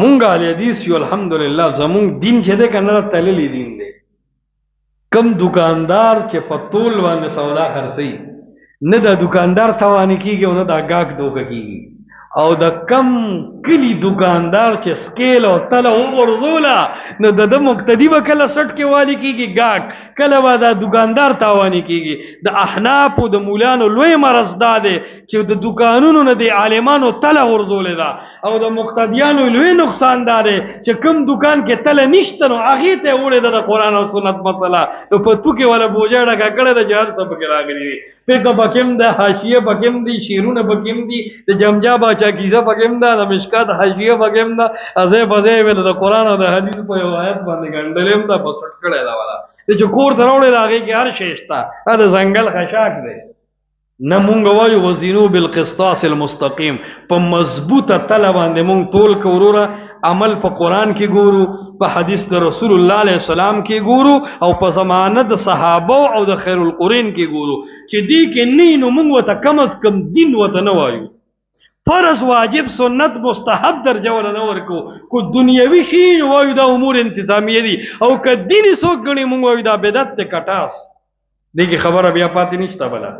مونږ اهل حدیث یو الحمدلله زمونږ دین چې دی کنه تللی دین دی کم دکاندار چې په تول باندې سودا خرڅي نه د دکاندار توانی کیږي او نه د گاګ دوکه کیږي او د کم کلی دکاندار چې سکیل او تله وګرځولا نو د مقتدی به کله سټ کې والی کیږي گاګ کله به د دکاندار تاوانی کیږي د احناف او د مولانو لوی مرز داده چې د دکانونو نه د عالمانو تله ورزولې ده او د مقتدیانو لوی نقصان داره چې کم دکان کې تله نشته نو هغه ته وړي د قرآن او سنت مسله نو په تو کې ولا بوجاړه کړه د جهان سب کې راغلي پیګه بکم د حاشیه بکم دي شیرونه بکم دي د جمجا باچا کیسه بکم ده د مشکات حاشیه بکم ده ازه بزه ویل د قرآن او د حدیث په روایت باندې ګندلم دا په څټ کړه دا والا چې کور دروړې راغی کې هر شی شته دا ځنګل خشاک دی نه مونږ وایو وزینو بالقسطاس المستقیم په مضبوطه تله باندې مونږ تول کوروره عمل په قرآن کې ګورو په حدیث د رسول الله علیه السلام کې ګورو او په زمانه د صحابه او د خیر القرون کې ګورو چې دی کې نه نو مونږ وته کم از کم دین وته نه وایو فرض واجب سنت مستحب درجه ولا نه ورکو کو دنیوي شی وایو دا امور انتظامیه دي او که دین څوک غني مونږ وایو دا بدعت ته کټاس دغه خبره بیا پاتې نشته بلا